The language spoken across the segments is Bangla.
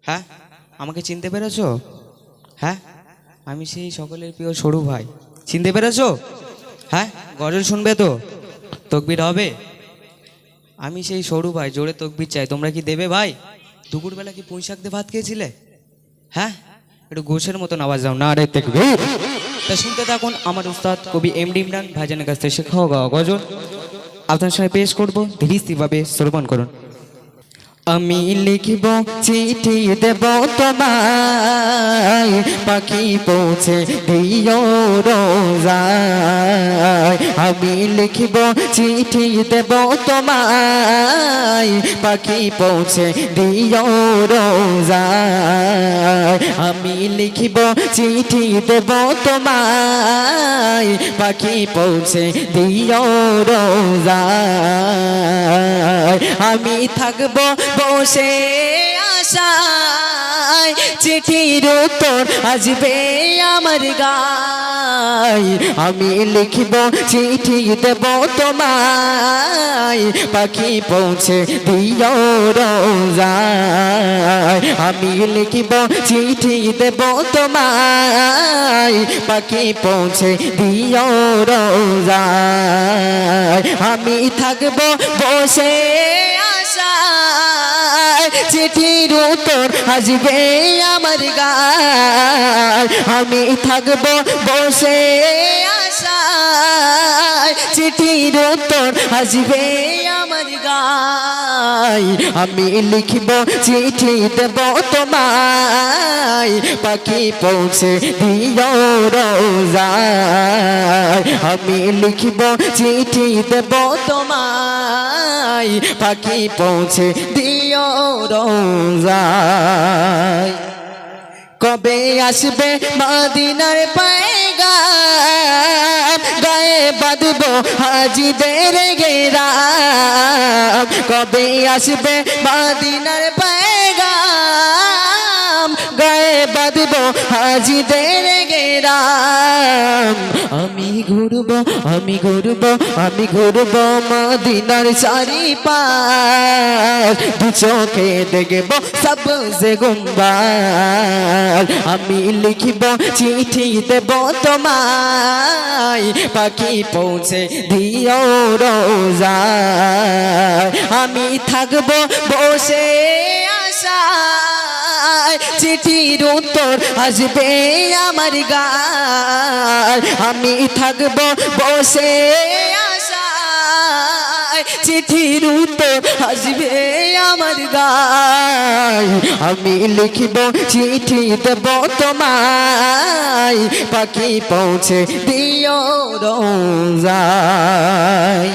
হ্যাঁ, আমাকে চিনতে পেরেছো? হ্যাঁ, আমি সেই সকলের প্রিয় সরু ভাই। চিনতে পেরেছো? হ্যাঁ, গজল শুনবে তো? তকবির হবে? আমি সেই সরু ভাই, জোরে তকবির চাই। তোমরা কি দেবে ভাই? দুপুরবেলা কি পুঁই শাক দিয়ে ভাত খেয়েছিলে? হ্যাঁ, একটু গোশের মতন আওয়াজ দাও না রে তকবীর। তা শুনতে থাকুন আমার উস্তাদ কবি এমডি ইমরান ভাইজানের কাছ থেকে শেখা গাওয়া গজল আপনার সামনে পেশ করবো। ধীরে স্থিরভাবে শ্রবণ করুন। আমি লিখব চিঠি দেব তোমায়, পাখি পৌঁছে দিও রোজায়। আমি লিখব চিঠি দেব তোমায়, পাখি পৌঁছে দিও রোজায়। আমি লিখব চিঠি দেব তোমায়, পাখি পৌঁছে দিও রোজায়। আমি থাকবো বসে আশায়, চিঠির উত্তর আসবে আমার গায়। আমি লিখব চিঠি দেব তোমায়, পাখি পৌঁছে দিও রোজায়। আমি লিখব চিঠি দেব তোমায়, পাখি পৌঁছে দিও রোজায়। আমি থাকবো বসে চিঠির উত্তর আসবে আমার গায়। আমি থাকবো বসে আশায়, চিঠির উত্তর আসবে আমার গায়। আমি লিখব চিঠি দেব তোমায়, পাখি পৌঁছে দিও রোজায়। আমি লিখব চিঠি দেব তোমায়, পাখি পৌঁছে দিও রোজায়। কবে আসবে মদিনার পয়গাম, গায়ে বাঁধবো হাজিদের গেরাম। কবে আসবে মদিনার পয়গাম, গায়ে বাঁধবো হাজিদের গেরাম। আমি ঘুরবো, আমি ঘুরবো, আমি ঘুরবো মদিনার চারিপাশ, দু চোখে দেখবো সবজে গুম্বাদ। আমি লিখব চিঠি দেব তোমায়, পাখি পৌঁছে দিও রোজায়। আমি থাকবো বসে আশায়, চিঠির উত্তর আসবে আমার গায়। আমি থাকবো বসে আশায়, চিঠির উত্তর আসবে আমার গায়। আমি লিখব চিঠি দেব তোমায়, পাখি পৌঁছে দিও রোজায়।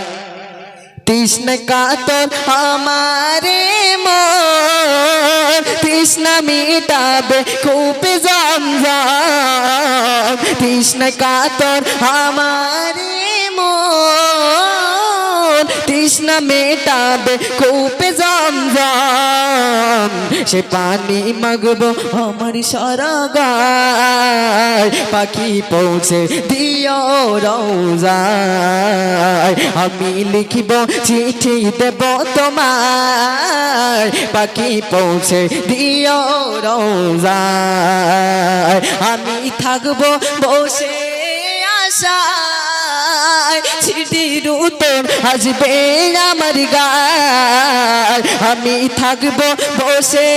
তৃষ্ণা কাতর আমারে মন, তৃষ্ণা মিটাবে কূপে জমজম। তৃষ্ণা কাতর আমারে মন, তৃষ্ণা মেটাবে কূপে জমজম। সে পানি মাগবো আমার সারা গায়, পাখি পৌঁছে দিও রোজায়। আমি লিখব চিঠি দেব তোমায়, পাখি পৌঁছে দিও রোজায়। আমি থাকবো বসে আশায়, চিঠির উত্তর আসবে আমার গায়। আমি থাকবো বসে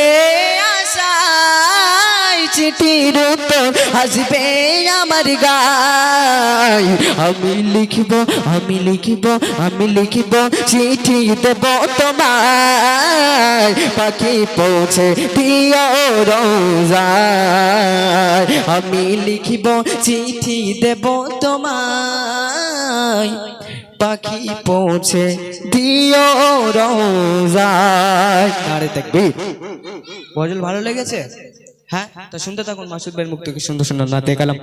আশায়, চিঠির উত্তর আসবে আমার গায়। আমি লিখব, আমি লিখব, আমি লিখব চিঠি দেব তোমায়, পাখি পৌঁছে দিও রোজায়। আমি লিখব চিঠি দেব তোমায়, পাখি পৌঁছে দিও রোজায়। আরে তাকবীর। গজল ভালো লেগেছে? হ্যাঁ, তা শুনতে থাকুন মাসুদ ভাইয়ের মুখ থেকে সুন্দর সুন্দর নাতে কালাম।